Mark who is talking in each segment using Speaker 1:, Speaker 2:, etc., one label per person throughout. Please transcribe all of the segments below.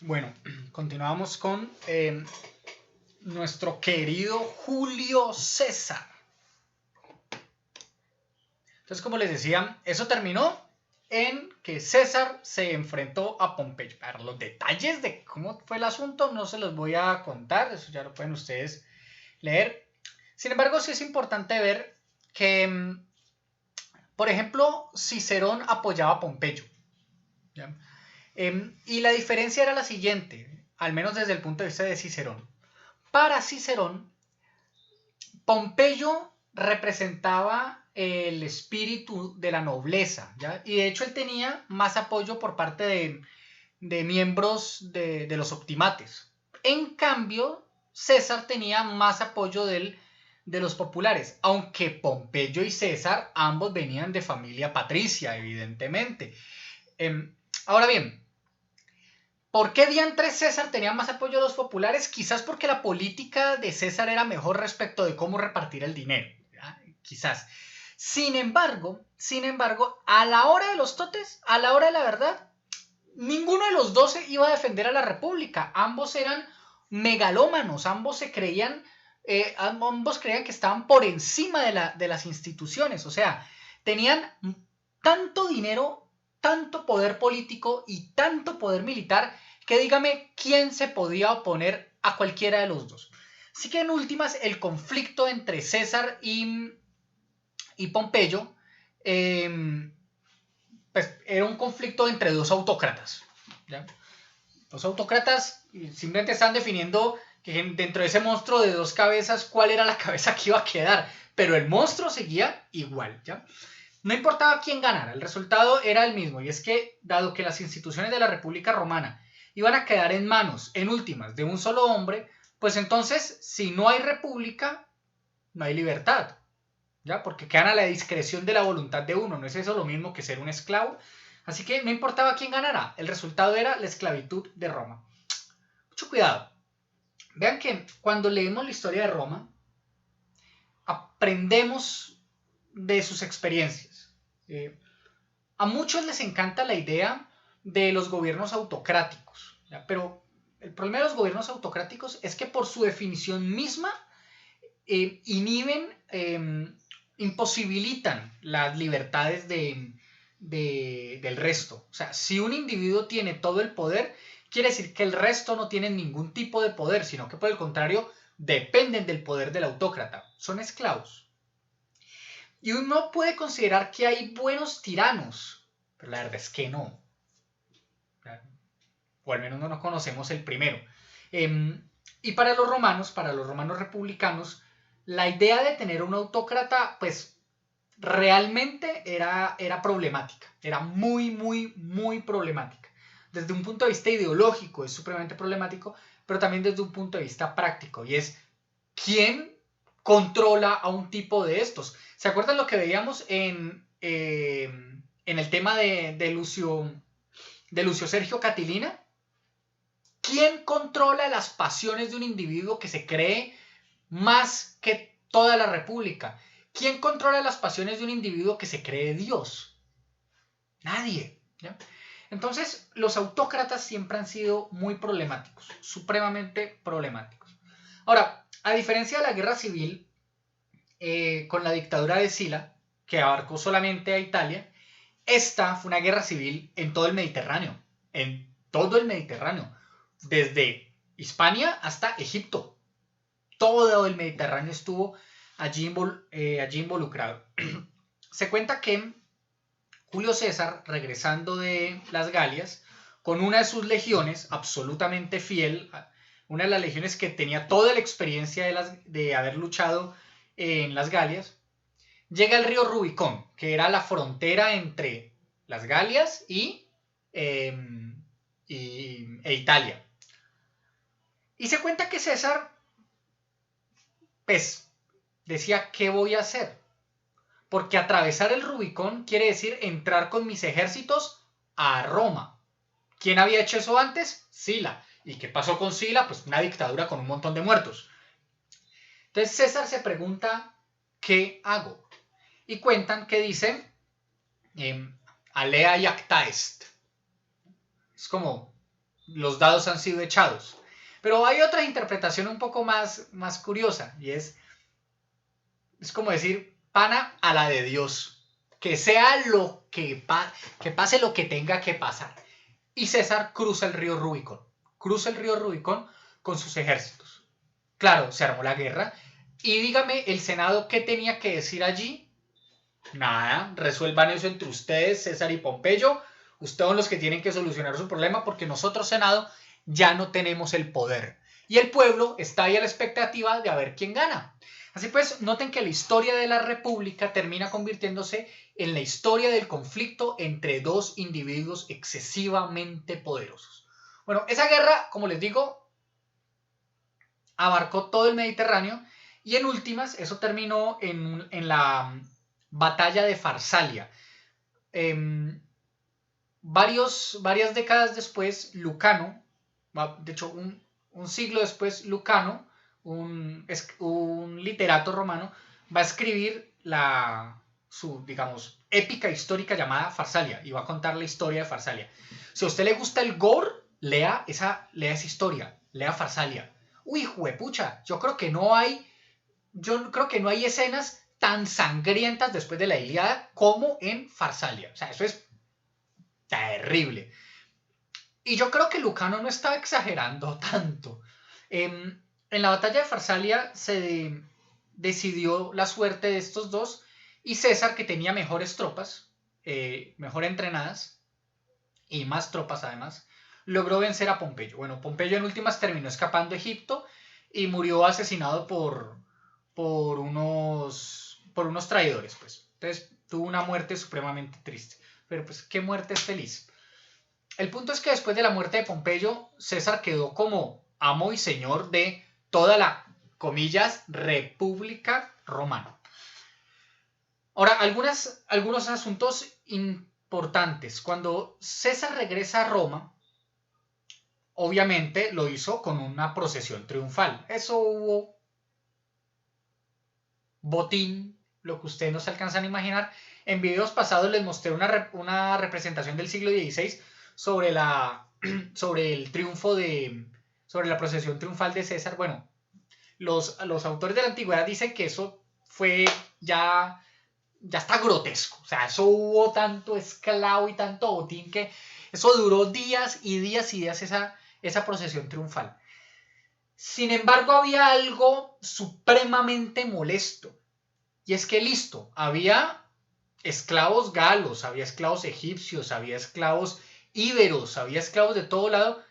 Speaker 1: Bueno, continuamos con nuestro querido Julio César. Entonces, como les decía, eso terminó en que César se enfrentó a Pompeyo. Para los detalles de cómo fue el asunto no se los voy a contar, eso ya lo pueden ustedes leer. Sin embargo, sí es importante ver que, por ejemplo, Cicerón apoyaba a Pompeyo, ¿ya? Y la diferencia era la siguiente, al menos desde el punto de vista de Cicerón. Para Cicerón, Pompeyo representaba el espíritu de la nobleza, ¿ya? Y de hecho él tenía más apoyo por parte de miembros de los optimates. En cambio, César tenía más apoyo de los populares, aunque Pompeyo y César ambos venían de familia patricia, evidentemente. Ahora bien, ¿por qué diantres César tenía más apoyo de los populares? Quizás porque la política de César era mejor respecto de cómo repartir el dinero. ¿Ya? Quizás. Sin embargo, a la hora de los totes, a la hora de la verdad, ninguno de los 12 iba a defender a la República. Ambos eran megalómanos, ambos creían que estaban por encima de las instituciones. O sea, tenían tanto dinero, tanto poder político y tanto poder militar que dígame quién se podía oponer a cualquiera de los dos. Así que en últimas el conflicto entre César y Pompeyo pues era un conflicto entre dos autócratas, ¿ya? Los autócratas simplemente están definiendo que dentro de ese monstruo de dos cabezas cuál era la cabeza que iba a quedar, pero el monstruo seguía igual, ¿ya? No importaba quién ganara, el resultado era el mismo, y es que, dado que las instituciones de la República Romana iban a quedar en manos, en últimas, de un solo hombre, pues entonces, si no hay república, no hay libertad, ¿ya? Porque quedan a la discreción de la voluntad de uno, ¿no es eso lo mismo que ser un esclavo? Así que no importaba quién ganara, el resultado era la esclavitud de Roma. Mucho cuidado. Vean que cuando leemos la historia de Roma, aprendemos de sus experiencias. A muchos les encanta la idea de los gobiernos autocráticos, ¿ya? Pero el problema de los gobiernos autocráticos es que por su definición misma inhiben, imposibilitan las libertades del resto. O sea, si un individuo tiene todo el poder, quiere decir que el resto no tiene ningún tipo de poder, sino que por el contrario dependen del poder del autócrata. Son esclavos. Y uno puede considerar que hay buenos tiranos, pero la verdad es que no. O al menos no nos conocemos el primero. Y para los romanos republicanos, la idea de tener un autócrata, pues realmente era problemática. Era muy, muy, muy problemática. Desde un punto de vista ideológico es supremamente problemático, pero también desde un punto de vista práctico. Y es, ¿quién controla a un tipo de estos? ¿Se acuerdan lo que veíamos en el tema de Lucio Sergio Catilina? ¿Quién controla las pasiones de un individuo que se cree más que toda la república? ¿Quién controla las pasiones de un individuo que se cree Dios? Nadie, ¿ya? Entonces, los autócratas siempre han sido muy problemáticos, supremamente problemáticos. Ahora, a diferencia de la guerra civil, con la dictadura de Sila, que abarcó solamente a Italia, esta fue una guerra civil en todo el Mediterráneo, en todo el Mediterráneo, desde Hispania hasta Egipto. Todo el Mediterráneo estuvo allí involucrado. Se cuenta que Julio César, regresando de las Galias, con una de sus legiones, absolutamente fiel, una de las legiones que tenía toda la experiencia de haber luchado en las Galias, llega al río Rubicón, que era la frontera entre las Galias e Italia. Y se cuenta que César, pues, decía, ¿qué voy a hacer? Porque atravesar el Rubicón quiere decir entrar con mis ejércitos a Roma. ¿Quién había hecho eso antes? Sila. ¿Y qué pasó con Sila? Pues una dictadura con un montón de muertos. Entonces César se pregunta, ¿qué hago? Y cuentan que dice, alea y acta est. Es como, los dados han sido echados. Pero hay otra interpretación un poco más curiosa, y es como decir, pana a la de Dios, que sea lo que pase lo que tenga que pasar. Y César cruza el río Rubicón con sus ejércitos. Claro, se armó la guerra, y dígame, el Senado, ¿qué tenía que decir allí? Nada, resuelvan eso entre ustedes, César y Pompeyo. Ustedes son los que tienen que solucionar su problema, porque nosotros, Senado, ya no tenemos el poder. Y el pueblo está ahí a la expectativa de a ver quién gana. Así pues, noten que la historia de la República termina convirtiéndose en la historia del conflicto entre dos individuos excesivamente poderosos. Bueno, esa guerra, como les digo, abarcó todo el Mediterráneo, y en últimas eso terminó en la batalla de Farsalia. Varias décadas después, Lucano, de hecho un siglo después, Lucano, un literato romano, va a escribir su, digamos, épica histórica llamada Farsalia, y va a contar la historia de Farsalia. Si a usted le gusta el gore, lea esa historia, lea Farsalia. Uy, juepucha, yo creo que no hay escenas tan sangrientas después de la Ilíada como en Farsalia. O sea, eso es terrible. Y yo creo que Lucano no estaba exagerando tanto. En la batalla de Farsalia se decidió la suerte de estos dos, y César, que tenía mejores tropas, mejor entrenadas, y más tropas además, logró vencer a Pompeyo. Bueno, Pompeyo en últimas terminó escapando a Egipto y murió asesinado por unos traidores, pues. Entonces tuvo una muerte supremamente triste. Pero pues, ¿qué muerte es feliz? El punto es que después de la muerte de Pompeyo, César quedó como amo y señor de toda la, comillas, República Romana. Ahora, algunos asuntos importantes. Cuando César regresa a Roma, obviamente lo hizo con una procesión triunfal. Eso hubo botín, lo que ustedes no se alcanzan a imaginar. En videos pasados les mostré una representación del siglo XVI sobre el triunfo sobre la procesión triunfal de César. Bueno, los autores de la antigüedad dicen que eso fue ya está grotesco. O sea, eso hubo tanto esclavo y tanto botín que eso duró días y días y días, esa procesión triunfal. Sin embargo, había algo supremamente molesto. Y es que, listo, había esclavos galos, había esclavos egipcios, había esclavos íberos, había esclavos de todo lado,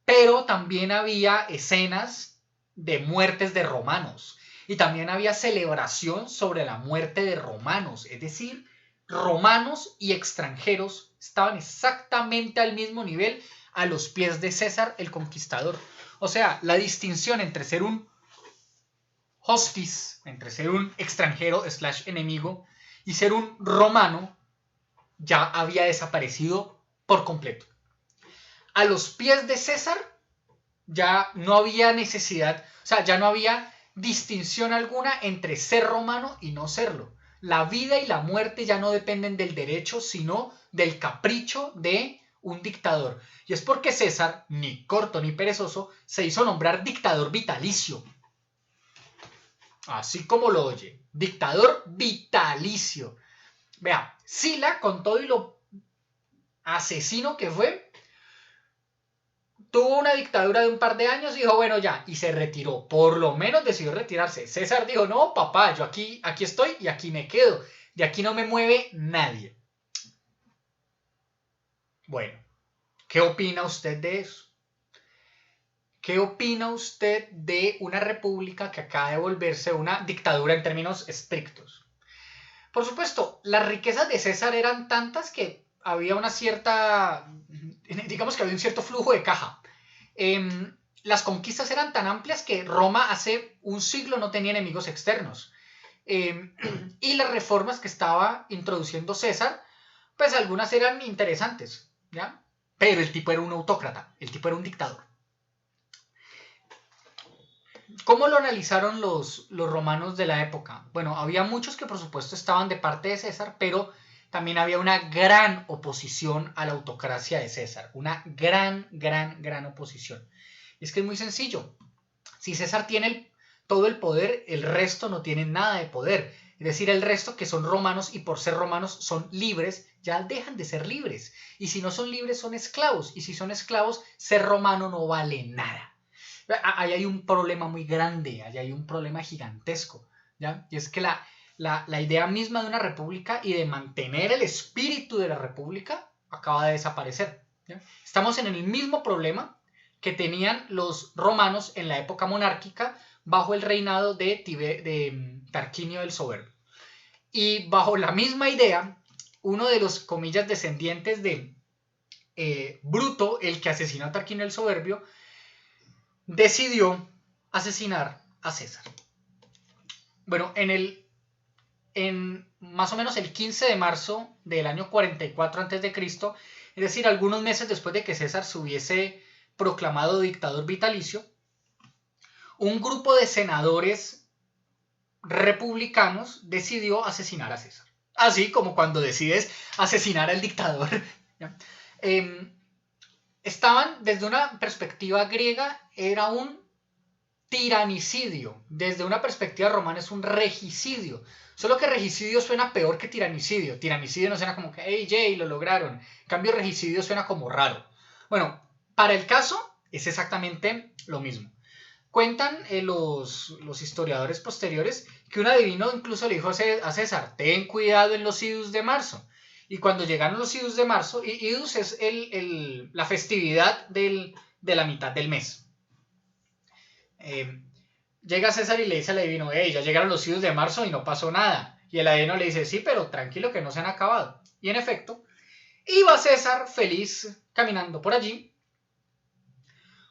Speaker 1: pero también había escenas de muertes de romanos. Y también había celebración sobre la muerte de romanos. Es decir, romanos y extranjeros estaban exactamente al mismo nivel a los pies de César el Conquistador. O sea, la distinción entre ser un hostis, entre ser un extranjero / enemigo y ser un romano, ya había desaparecido por completo. A los pies de César ya no había necesidad, o sea, ya no había distinción alguna entre ser romano y no serlo. La vida y la muerte ya no dependen del derecho, sino del capricho de un dictador. Y es porque César, ni corto ni perezoso, se hizo nombrar dictador vitalicio. Así como lo oye, dictador vitalicio. Vea, Sila, con todo y lo asesino que fue, tuvo una dictadura de un par de años y dijo, bueno, ya, y se retiró. Por lo menos decidió retirarse. César dijo, no, papá, yo aquí estoy y aquí me quedo. De aquí no me mueve nadie. Bueno, ¿qué opina usted de eso? ¿Qué opina usted de una república que acaba de volverse una dictadura en términos estrictos? Por supuesto, las riquezas de César eran tantas que había una cierta, digamos que había un cierto flujo de caja. Las conquistas eran tan amplias que Roma hace un siglo no tenía enemigos externos. Y las reformas que estaba introduciendo César, pues algunas eran interesantes, ¿ya? Pero el tipo era un autócrata, el tipo era un dictador. ¿Cómo lo analizaron los romanos de la época? Bueno, había muchos que por supuesto estaban de parte de César, pero también había una gran oposición a la autocracia de César. Una gran oposición. Y es que es muy sencillo. Si César tiene todo el poder, el resto no tiene nada de poder. Es decir, el resto que son romanos y por ser romanos son libres, ya dejan de ser libres. Y si no son libres, son esclavos. Y si son esclavos, ser romano no vale nada. Ahí hay un problema muy grande, ahí hay un problema gigantesco, ¿ya? Y es que la idea misma de una república y de mantener el espíritu de la república acaba de desaparecer, ¿ya? Estamos en el mismo problema que tenían los romanos en la época monárquica bajo el reinado de Tarquinio el Soberbio. Y bajo la misma idea, uno de los, comillas, descendientes de Bruto, el que asesinó a Tarquinio el Soberbio, decidió asesinar a César. Bueno, en más o menos el 15 de marzo del año 44 a.C., es decir, algunos meses después de que César se hubiese proclamado dictador vitalicio, un grupo de senadores republicanos decidió asesinar a César. Así como cuando decides asesinar al dictador. Estaban, desde una perspectiva griega, era un tiranicidio. Desde una perspectiva romana es un regicidio. Solo que regicidio suena peor que tiranicidio. Tiranicidio no suena como que, hey, Jay, lo lograron. En cambio, regicidio suena como raro. Bueno, para el caso es exactamente lo mismo. Cuentan los historiadores posteriores que un adivino incluso le dijo a César, ten cuidado en los idus de marzo. Y cuando llegaron los idus de marzo, idus es la festividad de la mitad del mes. Llega César y le dice al adivino, hey, ya llegaron los idus de marzo y no pasó nada. Y el adivino le dice, sí, pero tranquilo que no se han acabado. Y en efecto, iba César feliz caminando por allí,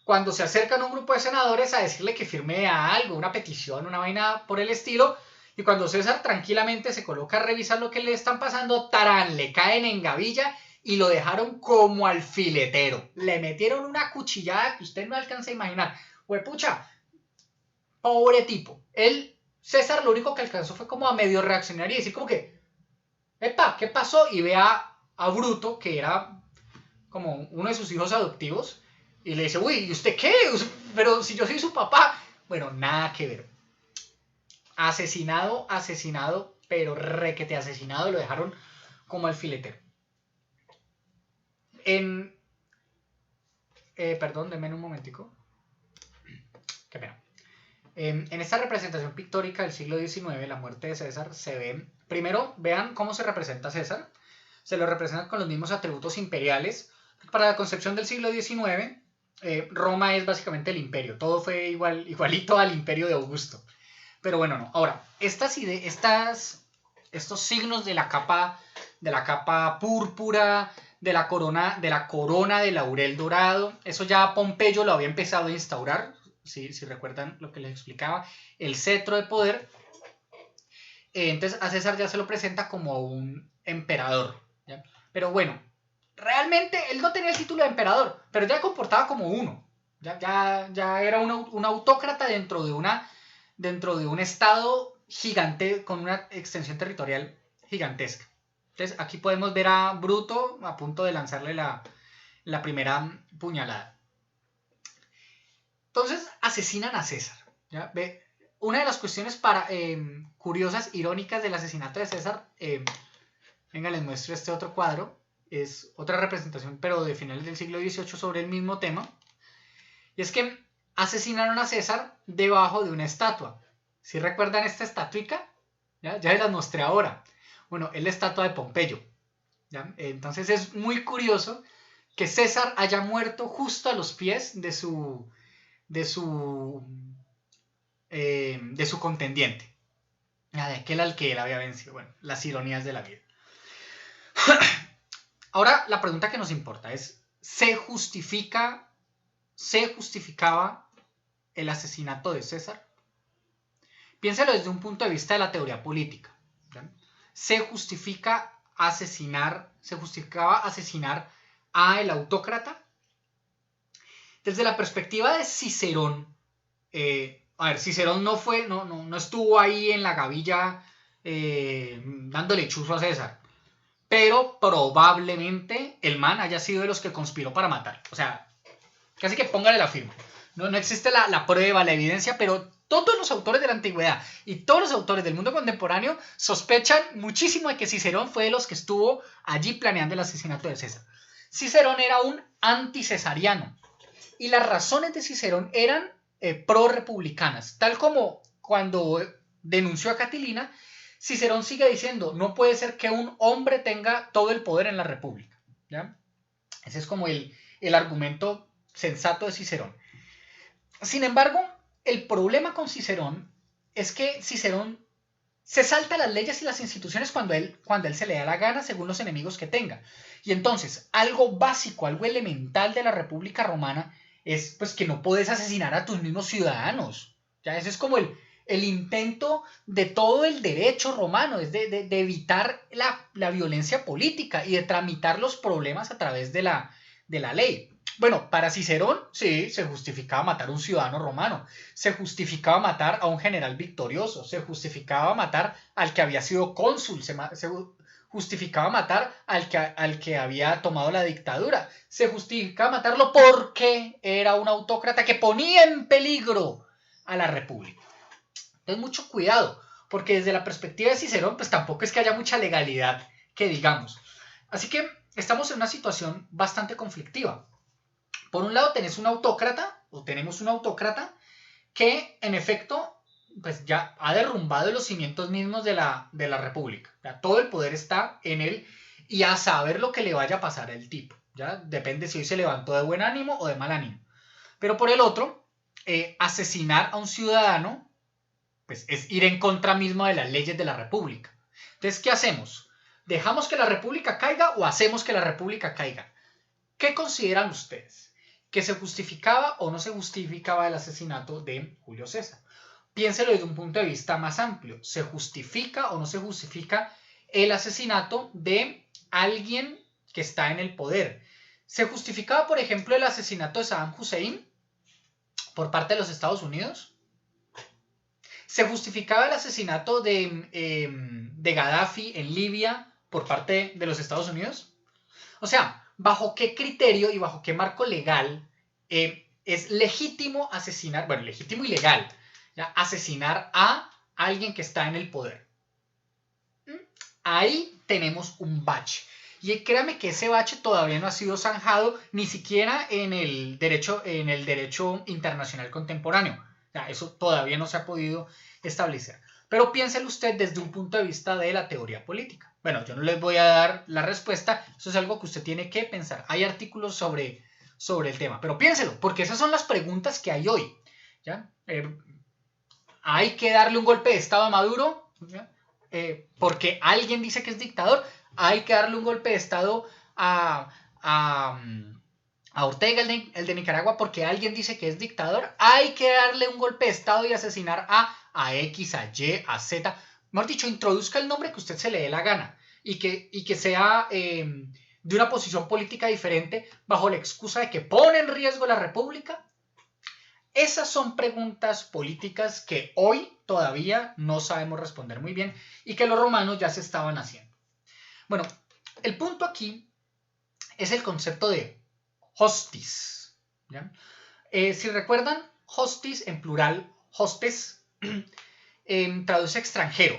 Speaker 1: cuando se acercan un grupo de senadores a decirle que firme algo, una petición, una vaina por el estilo, y cuando César tranquilamente se coloca a revisar lo que le están pasando, tarán, le caen en gavilla y lo dejaron como alfiletero. Le metieron una cuchillada que usted no alcanza a imaginar. Huepucha, pobre tipo. César lo único que alcanzó fue como a medio reaccionar y decir como que, epa, ¿qué pasó? Y ve a Bruto, que era como uno de sus hijos adoptivos, y le dice, uy, ¿y usted qué? Pero si yo soy su papá. Bueno, nada que ver. Asesinado, pero requete asesinado, lo dejaron como alfiletero. Perdón, denme un momentico. Qué pena. En esta representación pictórica del siglo XIX, la muerte de César, se ve, primero, vean cómo se representa a César. Se lo representa con los mismos atributos imperiales. Para la concepción del siglo XIX, Roma es básicamente el imperio. Todo fue igualito al imperio de Augusto. Pero bueno, no. Ahora, estos signos de la capa púrpura, de la corona de laurel dorado, eso ya Pompeyo lo había empezado a instaurar, si recuerdan lo que les explicaba, el cetro de poder. Entonces a César ya se lo presenta como un emperador, ¿ya? Pero bueno, realmente él no tenía el título de emperador, pero ya comportaba como uno. Ya era un autócrata dentro de un estado gigante con una extensión territorial gigantesca. Entonces aquí podemos ver a Bruto a punto de lanzarle la primera puñalada. Entonces asesinan a César, ¿ya? Ve, una de las cuestiones curiosas, irónicas del asesinato de César, venga, les muestro este otro cuadro, es otra representación, pero de finales del siglo XVIII sobre el mismo tema, y es que asesinaron a César debajo de una estatua. ¿Sí recuerdan esta estatuica? Ya les las mostré ahora. Bueno, es la estatua de Pompeyo, ¿ya? Entonces es muy curioso que César haya muerto justo a los pies de su contendiente, de aquel al que él había vencido. Bueno, las ironías de la vida. Ahora la pregunta que nos importa es, ¿se justificaba el asesinato de César? Piénselo desde un punto de vista de la teoría política, ¿ya? ¿Se justificaba asesinar a el autócrata? Desde la perspectiva de Cicerón, Cicerón no estuvo ahí en la gavilla dándole chuzo a César, pero probablemente el man haya sido de los que conspiró para matar. O sea, casi que póngale la firma. No existe la prueba, la evidencia, pero todos los autores de la antigüedad y todos los autores del mundo contemporáneo sospechan muchísimo de que Cicerón fue de los que estuvo allí planeando el asesinato de César. Cicerón era un anticesariano y las razones de Cicerón eran pro-republicanas, tal como cuando denunció a Catilina, Cicerón sigue diciendo, no puede ser que un hombre tenga todo el poder en la república. ¿Ya? Ese es como el argumento sensato de Cicerón. Sin embargo, el problema con Cicerón es que Cicerón se salta las leyes y las instituciones cuando él se le da la gana según los enemigos que tenga. Y entonces, algo básico, algo elemental de la República Romana es pues, que no puedes asesinar a tus mismos ciudadanos. ¿Ya? Ese es como el intento de todo el derecho romano, es de evitar la violencia política y de tramitar los problemas a través de la ley. Bueno, para Cicerón, sí, se justificaba matar a un ciudadano romano, se justificaba matar a un general victorioso, se justificaba matar al que había sido cónsul, se justificaba matar al que había tomado la dictadura, se justificaba matarlo porque era un autócrata que ponía en peligro a la república. Entonces, mucho cuidado, porque desde la perspectiva de Cicerón, pues tampoco es que haya mucha legalidad, que digamos. Así que estamos en una situación bastante conflictiva. Por un lado tenés un autócrata, o tenemos un autócrata, que en efecto pues ya ha derrumbado los cimientos mismos de la república. Ya, todo el poder está en él y a saber lo que le vaya a pasar al tipo. ¿Ya? Depende si hoy se levantó de buen ánimo o de mal ánimo. Pero por el otro, asesinar a un ciudadano pues, es ir en contra mismo de las leyes de la república. Entonces, ¿qué hacemos? ¿Dejamos que la república caiga o hacemos que la república caiga? ¿Qué consideran ustedes? ¿Que se justificaba o no se justificaba el asesinato de Julio César? Piénselo desde un punto de vista más amplio. ¿Se justifica o no se justifica el asesinato de alguien que está en el poder? ¿Se justificaba, por ejemplo, el asesinato de Saddam Hussein por parte de los Estados Unidos? ¿Se justificaba el asesinato de Gaddafi en Libia por parte de los Estados Unidos? O sea, ¿bajo qué criterio y bajo qué marco legal es legítimo asesinar, bueno, legítimo y legal, ¿ya? Asesinar a alguien que está en el poder? Ahí tenemos un bache. Y créame que ese bache todavía no ha sido zanjado ni siquiera en el derecho internacional contemporáneo. O sea, eso todavía no se ha podido establecer. Pero piénselo usted desde un punto de vista de la teoría política. Bueno, yo no les voy a dar la respuesta, eso es algo que usted tiene que pensar. Hay artículos sobre el tema, pero piénselo, porque esas son las preguntas que hay hoy. ¿Ya? ¿Hay que darle un golpe de Estado a Maduro? ¿Ya? Porque alguien dice que es dictador. Hay que darle un golpe de Estado a Ortega, el de Nicaragua, porque alguien dice que es dictador. Hay que darle un golpe de Estado y asesinar a X, a Y, a Z. Mejor dicho, introduzca el nombre que usted se le dé la gana y que sea de una posición política diferente bajo la excusa de que pone en riesgo la república. Esas son preguntas políticas que hoy todavía no sabemos responder muy bien y que los romanos ya se estaban haciendo. Bueno, el punto aquí es el concepto de hostis. ¿Ya? Si recuerdan, hostis en plural, hostes, traduce extranjero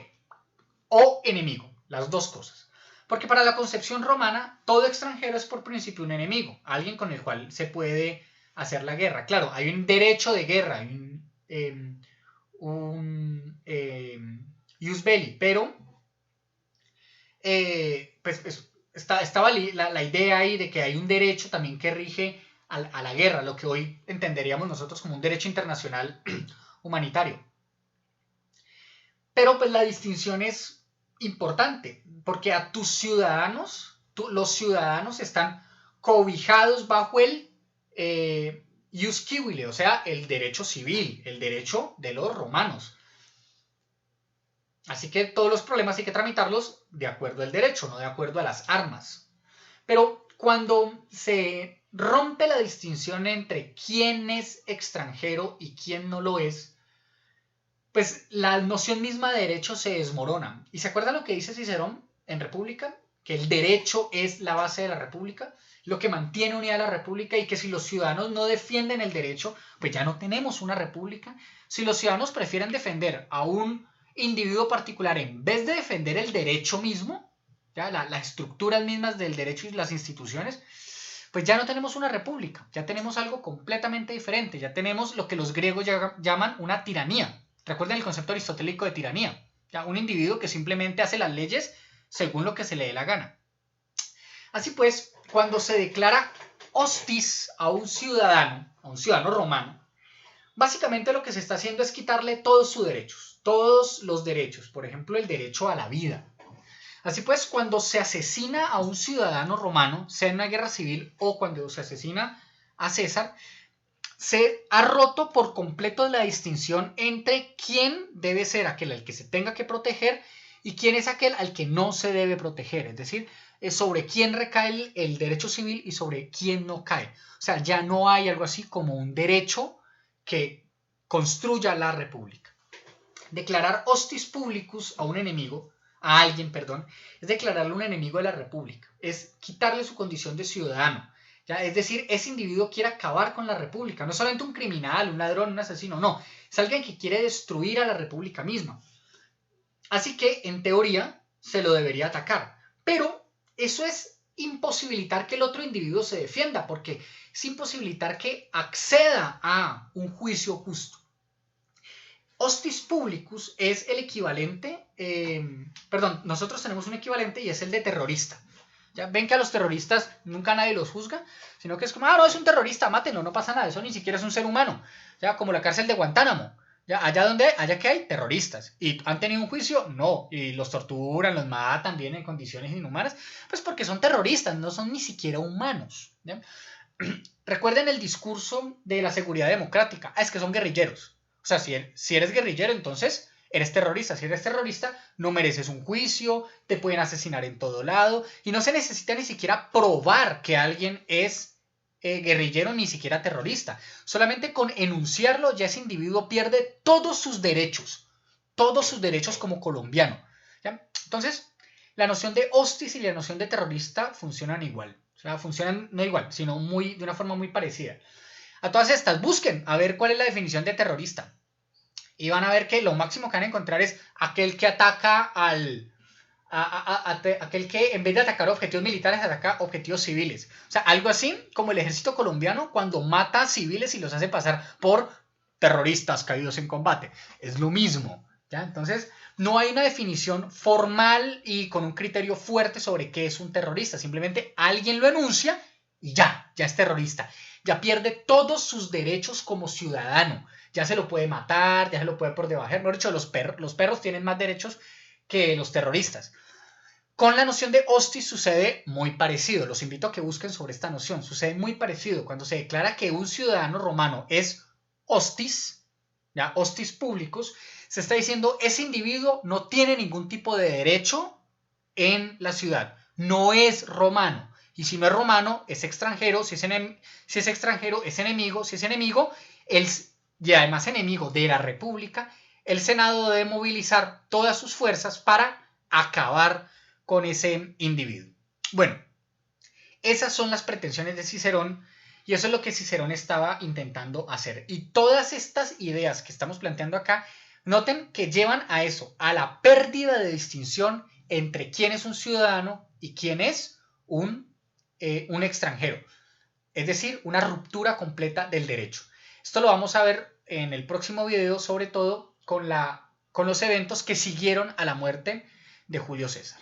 Speaker 1: o enemigo, las dos cosas. Porque para la concepción romana, todo extranjero es por principio un enemigo, alguien con el cual se puede hacer la guerra. Claro, hay un derecho de guerra, hay un ius belli, pero pues estaba la idea ahí de que hay un derecho también que rige a la guerra, lo que hoy entenderíamos nosotros como un derecho internacional humanitario. Pero pues la distinción es importante, porque a tus ciudadanos, los ciudadanos están cobijados bajo el ius civile, o sea, el derecho civil, el derecho de los romanos. Así que todos los problemas hay que tramitarlos de acuerdo al derecho, no de acuerdo a las armas. Pero cuando se rompe la distinción entre quién es extranjero y quién no lo es, pues la noción misma de derecho se desmorona. ¿Y se acuerdan lo que dice Cicerón en República? que el derecho es la base de la república, lo que mantiene unida la república, y que si los ciudadanos no defienden el derecho, pues ya no tenemos una república. Si los ciudadanos prefieren defender a un individuo particular en vez de defender el derecho mismo, ya las estructuras mismas del derecho y las instituciones, pues ya no tenemos una república, ya tenemos algo completamente diferente, ya tenemos lo que los griegos llaman una tiranía. Recuerden el concepto aristotélico de tiranía, ya un individuo que simplemente hace las leyes según lo que se le dé la gana. Así pues, cuando se declara hostis a un ciudadano romano, básicamente lo que se está haciendo es quitarle todos los derechos, por ejemplo, el derecho a la vida. Así pues, cuando se asesina a un ciudadano romano, sea en una guerra civil o cuando se asesina a César, se ha roto por completo la distinción entre quién debe ser aquel al que se tenga que proteger y quién es aquel al que no se debe proteger. Es decir, sobre quién recae el derecho civil y sobre quién no cae. O sea, ya no hay algo así como un derecho que construya la república. Declarar hostis publicus a alguien, es declararle un enemigo de la república, es quitarle su condición de ciudadano. ¿Ya? Es decir, ese individuo quiere acabar con la república, no es solamente un criminal, un ladrón, un asesino, no, es alguien que quiere destruir a la república misma. Así que, en teoría, se lo debería atacar, pero eso es imposibilitar que el otro individuo se defienda, porque es imposibilitar que acceda a un juicio justo. Hostis publicus es el equivalente, nosotros tenemos un equivalente y es el de terrorista. ¿Ya? Ven que a los terroristas nunca nadie los juzga, sino que es como, no, es un terrorista, mátenlo, no pasa nada, eso ni siquiera es un ser humano. ¿Ya? Como la cárcel de Guantánamo. ¿Ya? Allá que hay terroristas. ¿Y han tenido un juicio? No. Y los torturan, los matan, vienen en condiciones inhumanas, pues porque son terroristas, no son ni siquiera humanos. ¿Ya? Recuerden el discurso de la seguridad democrática. Es que son guerrilleros. O sea, si eres guerrillero, entonces eres terrorista. Si eres terrorista, no mereces un juicio, te pueden asesinar en todo lado, y no se necesita ni siquiera probar que alguien es guerrillero, ni siquiera terrorista. Solamente con enunciarlo, ya ese individuo pierde todos sus derechos como colombiano. ¿Ya? Entonces, la noción de hostis y la noción de terrorista funcionan igual. O sea, funcionan no igual, sino de una forma muy parecida. A todas estas, busquen a ver cuál es la definición de terrorista. Y van a ver que lo máximo que van a encontrar es aquel que ataca aquel que en vez de atacar objetivos militares ataca objetivos civiles. O sea, algo así como el ejército colombiano cuando mata a civiles y los hace pasar por terroristas caídos en combate. Es lo mismo. ¿Ya? Entonces, no hay una definición formal y con un criterio fuerte sobre qué es un terrorista. Simplemente alguien lo enuncia y ya es terrorista. Ya pierde todos sus derechos como ciudadano. Ya se lo puede matar, ya se lo puede por debajo. Mejor dicho, los perros tienen más derechos que los terroristas. Con la noción de hostis sucede muy parecido. Los invito a que busquen sobre esta noción. Sucede muy parecido. Cuando se declara que un ciudadano romano es hostis, ¿ya? Hostis publicus, se está diciendo ese individuo no tiene ningún tipo de derecho en la ciudad. No es romano. Y si no es romano, es extranjero. Si es extranjero, es enemigo. Si es enemigo, y además enemigo de la república, el Senado debe movilizar todas sus fuerzas para acabar con ese individuo. Bueno, esas son las pretensiones de Cicerón y eso es lo que Cicerón estaba intentando hacer. Y todas estas ideas que estamos planteando acá, noten que llevan a eso, a la pérdida de distinción entre quién es un ciudadano y quién es un extranjero. Es decir, una ruptura completa del derecho. Esto lo vamos a ver en el próximo video, sobre todo con los eventos que siguieron a la muerte de Julio César.